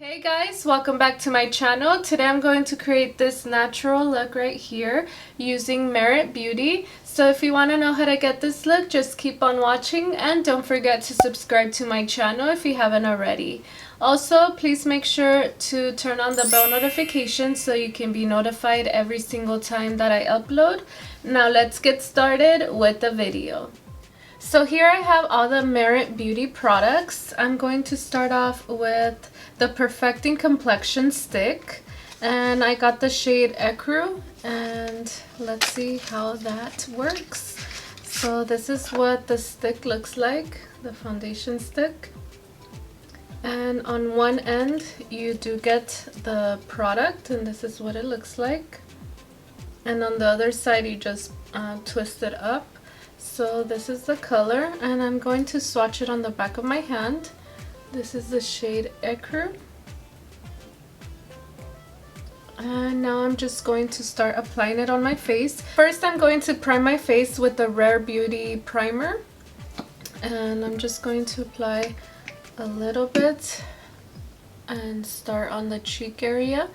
Hey guys, welcome back to my channel. Today I'm going to create this natural look right here using Merit Beauty. So if you want to know how to get this look, just keep on watching and don't forget to subscribe to my channel if you haven't already. Also, please make sure to turn on the bell notification so you can be notified every single time that I upload. Now let's get started with the video. So here I have all the Merit Beauty products. I'm going to start off with the Perfecting Complexion stick, and I got the shade Ecru, and let's see how that works. So this is what the stick looks like, the foundation stick, and on one end you do get the product, and this is what it looks like, and on the other side you just twist it up. So this is the color, and I'm going to swatch it on the back of my hand. This is the shade Ecru. And now I'm just going to start applying it on my face. First I'm going to prime my face with the Rare Beauty primer. And I'm just going to apply a little bit and start on the cheek area.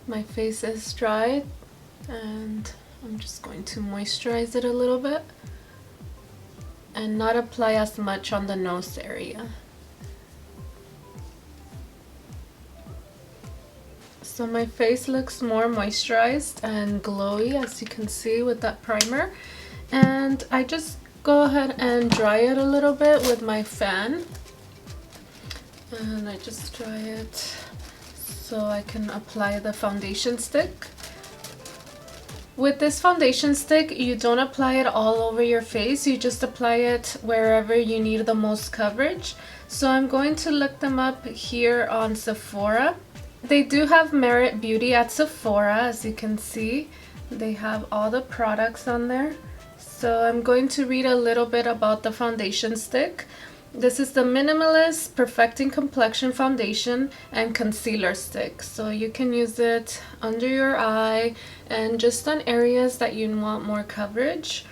My face is dry and I'm just going to moisturize it a little bit and not apply as much on the nose area. So my face looks more moisturized and glowy, as you can see with that primer. And I just go ahead and dry it a little bit with my fan. And I just dry it so I can apply the foundation stick. With this foundation stick, you don't apply it all over your face, you just apply it wherever you need the most coverage. So I'm going to look them up here on Sephora. They do have Merit Beauty at Sephora, as you can see. They have all the products on there. So I'm going to read a little bit about the foundation stick. This is the Minimalist Perfecting Complexion Foundation and Concealer Stick. So you can use it under your eye and just on areas that you want more coverage.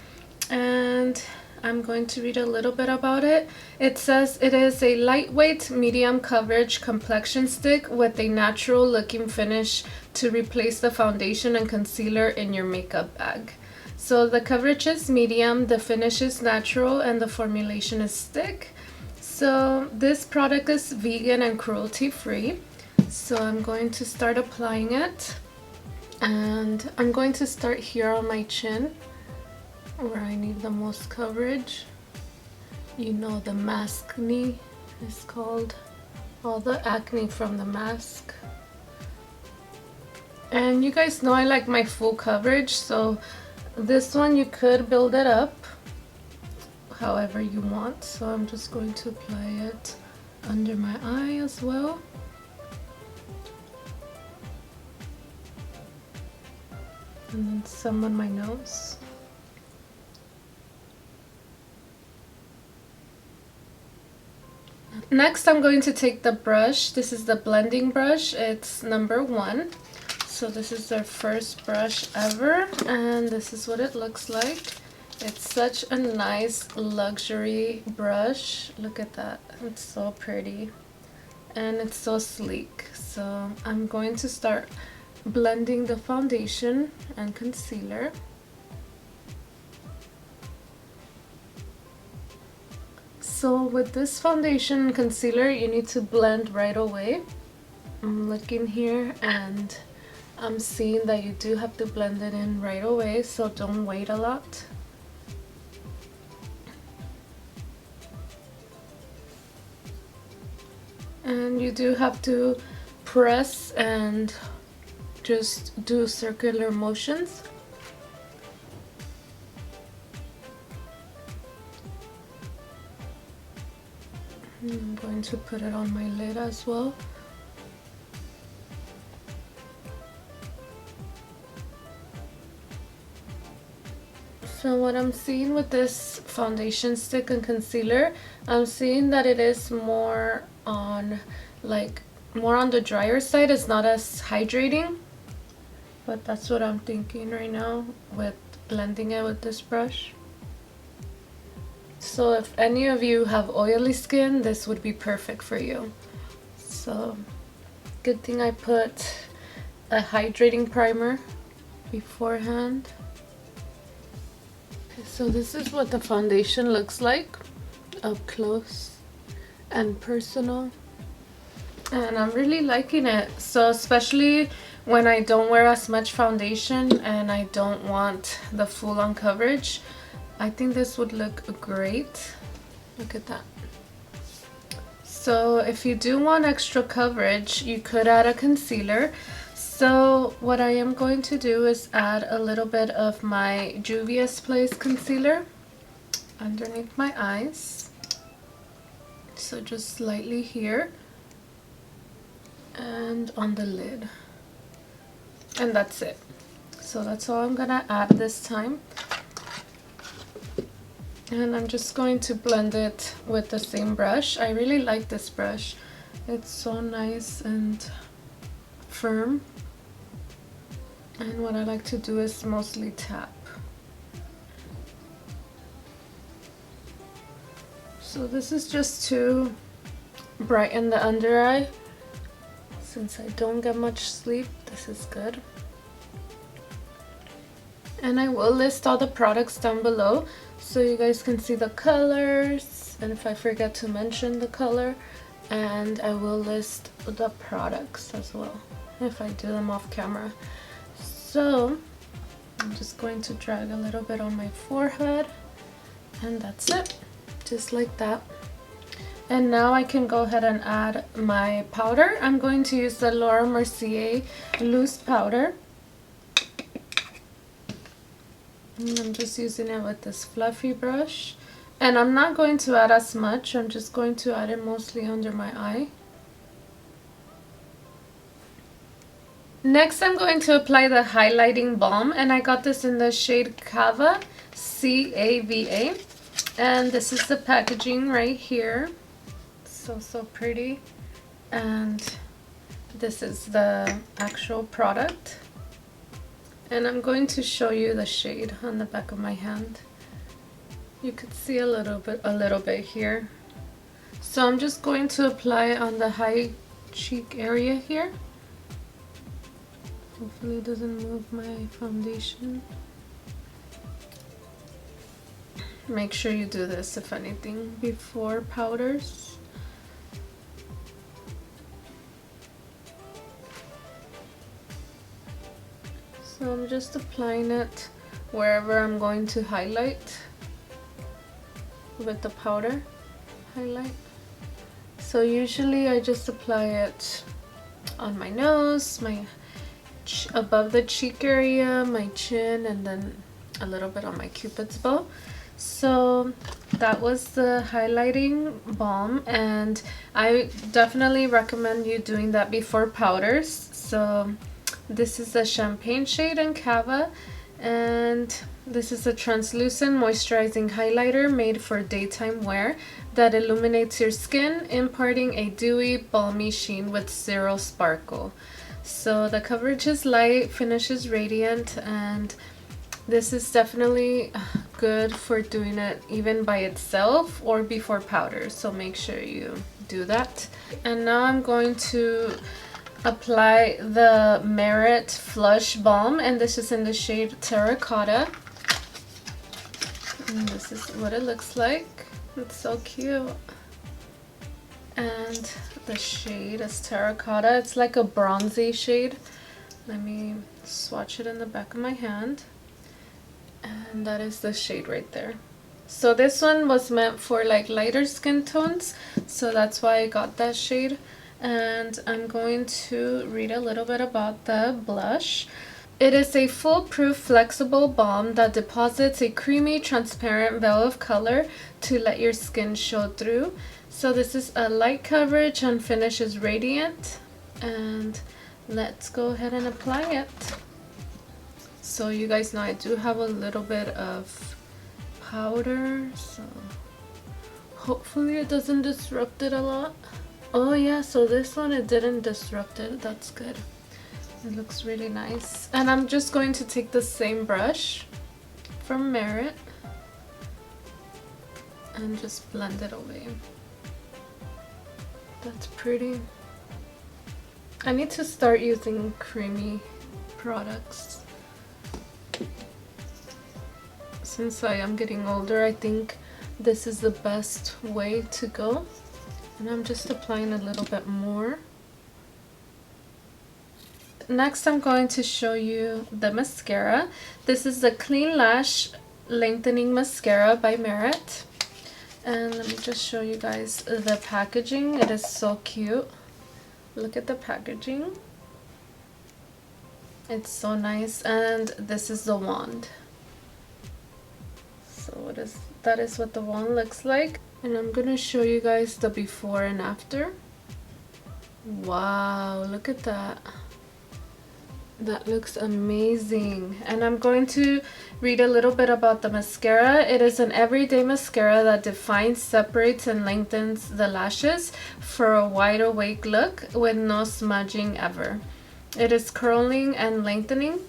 And I'm going to read a little bit about it. It says it is a lightweight, medium coverage complexion stick with a natural looking finish to replace the foundation and concealer in your makeup bag. So the coverage is medium, the finish is natural, and the formulation is stick. So this product is vegan and cruelty free. So I'm going to start applying it, and I'm going to start here on my chin where I need the most coverage. You know, the maskne is called, all the acne from the mask. And you guys know I like my full coverage, so this one you could build it up however you want. So I'm just going to apply it under my eye as well. And then some on my nose. Next I'm going to take the brush. This is the blending brush. It's number 1. So this is their first brush ever, and this is what it looks like. It's such a nice luxury brush. Look at that. It's so pretty. And it's so sleek. So I'm going to start blending the foundation and concealer. So with this foundation and concealer, you need to blend right away. I'm looking here and I'm seeing that you do have to blend it in right away, so don't wait a lot. And you do have to press and just do circular motions. I'm going to put it on my lid as well. So what I'm seeing with this foundation stick and concealer, I'm seeing that it is more on the drier side. It's not as hydrating, but that's what I'm thinking right now with blending it with this brush. So if any of you have oily skin, this would be perfect for you. So Good thing I put a hydrating primer beforehand. Okay, so this is what the foundation looks like up close and personal, and I'm really liking it. So especially when I don't wear as much foundation and I don't want the full-on coverage, I think this would look great. Look at that. So if you do want extra coverage, you could add a concealer. So what I am going to do is add a little bit of my Juvia's Place concealer underneath my eyes. So just slightly here and on the lid. And that's it. So that's all I'm gonna add this time. And I'm just going to blend it with the same brush. I really like this brush. It's so nice and firm. And what I like to do is mostly tap. So this is just to brighten the under eye. Since I don't get much sleep, this is good. And I will list all the products down below so you guys can see the colors, and if I forget to mention the color, and I will list the products as well if I do them off camera. So I'm just going to drag a little bit on my forehead, and that's it, just like that. And now I can go ahead and add my powder. I'm going to use the Laura Mercier loose powder. And I'm just using it with this fluffy brush. And I'm not going to add as much. I'm just going to add it mostly under my eye. Next, I'm going to apply the highlighting balm. And I got this in the shade Cava, C-A-V-A. And this is the packaging right here. So pretty. And this is the actual product. And I'm going to show you the shade on the back of my hand. You could see a little bit here. So I'm just going to apply it on the high cheek area here. Hopefully it doesn't move my foundation. Make sure you do this, if anything, before powders. So I'm just applying it wherever I'm going to highlight with the powder highlight. So usually I just apply it on my nose, above the cheek area, my chin, and then a little bit on my cupid's bow. So that was the highlighting balm, and I definitely recommend you doing that before powders. So this is the champagne shade in Cava, and this is a translucent moisturizing highlighter made for daytime wear that illuminates your skin, imparting a dewy, balmy sheen with zero sparkle. So the coverage is light, finish is radiant, and this is definitely good for doing it even by itself or before powder. So make sure you do that. And now I'm going to apply the Merit Flush Balm, and this is in the shade Terracotta. And this is what it looks like. It's so cute. And the shade is Terracotta. It's like a bronzy shade. Let me swatch it in the back of my hand. And that is the shade right there. So this one was meant for like lighter skin tones, so that's why I got that shade. And I'm going to read a little bit about the blush. It is a foolproof flexible balm that deposits a creamy transparent veil of color to let your skin show through. So this is a light coverage and finish is radiant. And let's go ahead and apply it. So you guys know I do have a little bit of powder, so hopefully it doesn't disrupt it a lot. Oh yeah, so this one, it didn't disrupt it. That's good. It looks really nice. And I'm just going to take the same brush from Merit and just blend it away. That's pretty. I need to start using creamy products. Since I am getting older, I think this is the best way to go. And I'm just applying a little bit more. Next, I'm going to show you the mascara. This is the Clean Lash Lengthening Mascara by Merit. And let me just show you guys the packaging. It is so cute. Look at the packaging. It's so nice. And this is the wand. So that is what the wand looks like. And I'm going to show you guys the before and after. Wow, look at that. That looks amazing. And I'm going to read a little bit about the mascara. It is an everyday mascara that defines, separates, and lengthens the lashes for a wide awake look with no smudging ever. It is curling and lengthening.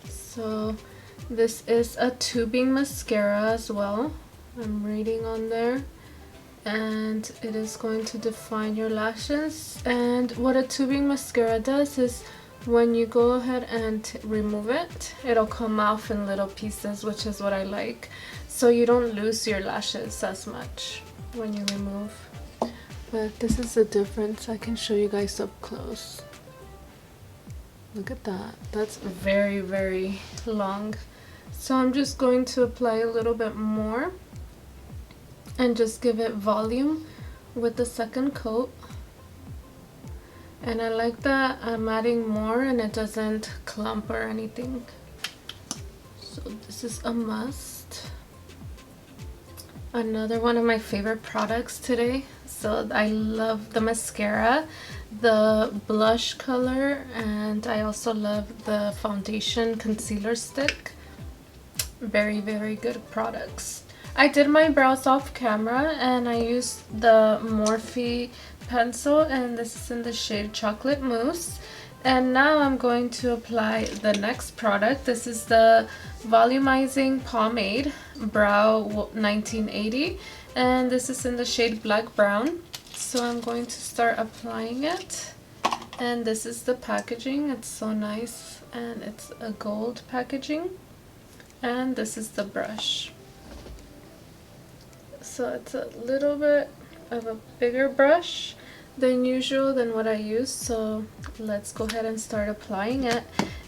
So this is a tubing mascara as well. I'm reading on there. And it is going to define your lashes. And what a tubing mascara does is when you go ahead and remove it, it'll come off in little pieces, which is what I like. So you don't lose your lashes as much when you remove. But this is the difference. I can show you guys up close. Look at that. That's very, very long. So I'm just going to apply a little bit more and just give it volume with the second coat. And I like that I'm adding more and it doesn't clump or anything. So this is a must. Another one of my favorite products today. So I love the mascara, the blush color, and I also love the foundation concealer stick. Very, very good products. I did my brows off camera and I used the Morphe pencil, and this is in the shade Chocolate Mousse. And now I'm going to apply the next product. This is the Volumizing Pomade Brow 1980, and this is in the shade Black Brown. So I'm going to start applying it, and this is the packaging. It's so nice, and it's a gold packaging, and this is the brush. So it's a little bit of a bigger brush than usual than what I use. So let's go ahead and start applying it.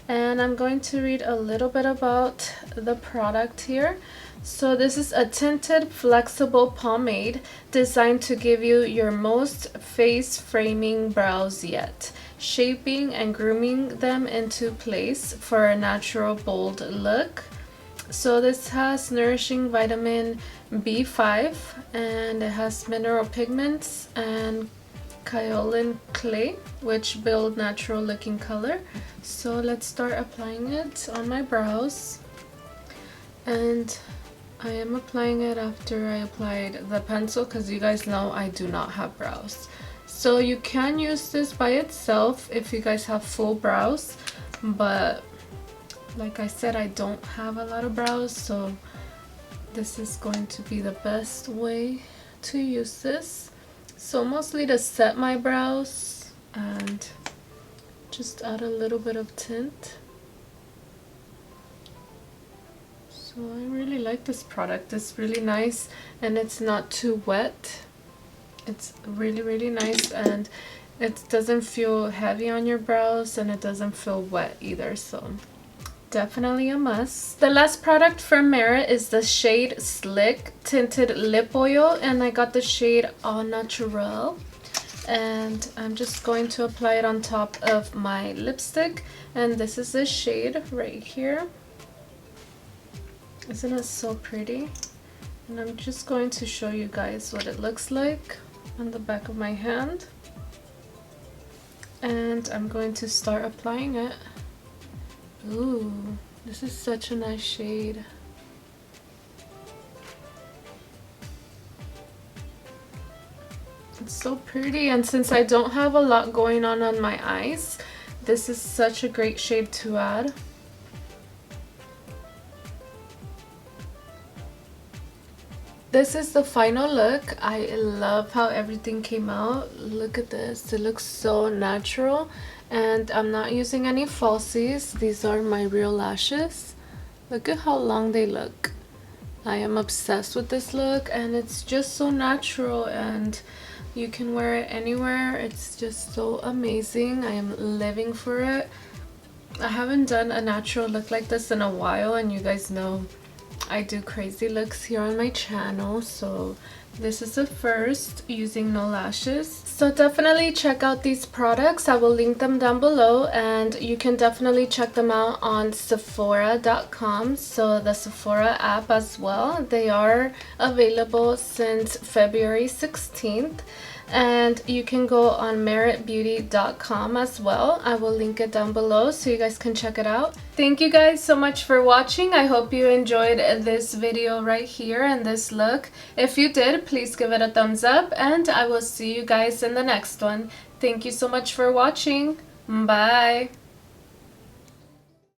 And I'm going to read a little bit about the product here. So this is a tinted flexible pomade designed to give you your most face framing brows yet, shaping and grooming them into place for a natural bold look. So this has nourishing vitamin B5, and it has mineral pigments and kaolin clay, which build natural looking color. So let's start applying it on my brows. And I am applying it after I applied the pencil, because you guys know I do not have brows. So you can use this by itself if you guys have full brows, but like I said, I don't have a lot of brows, so this is going to be the best way to use this. So mostly to set my brows and just add a little bit of tint. So I really like this product. It's really nice and it's not too wet. It's really, really nice, and it doesn't feel heavy on your brows and it doesn't feel wet either. So definitely a must. The last product from Merit is the shade Slick Tinted Lip Oil, and I got the shade Au Naturel. And I'm just going to apply it on top of my lipstick, and this is the shade right here. Isn't it so pretty? And I'm just going to show you guys what it looks like on the back of my hand. And I'm going to start applying it. Ooh, this is such a nice shade. It's so pretty, and since I don't have a lot going on my eyes, this is such a great shade to add. This is the final look. I love how everything came out. Look at this. It looks so natural And I'm not using any falsies. These are my real lashes. Look at how long they look. I am obsessed with this look, and it's just so natural and you can wear it anywhere. It's just so amazing. I am living for it. I haven't done a natural look like this in a while, and you guys know I do crazy looks here on my channel, so this is the first using no lashes. So definitely check out these products. I will link them down below, and you can definitely check them out on Sephora.com, so the Sephora app as well. They are available since February 16th. And you can go on meritxbeauty.com as well. I will link it down below so you guys can check it out. Thank you guys so much for watching. I hope you enjoyed this video right here and this look. If you did, please give it a thumbs up, and I will see you guys in the next one. Thank you so much for watching. Bye.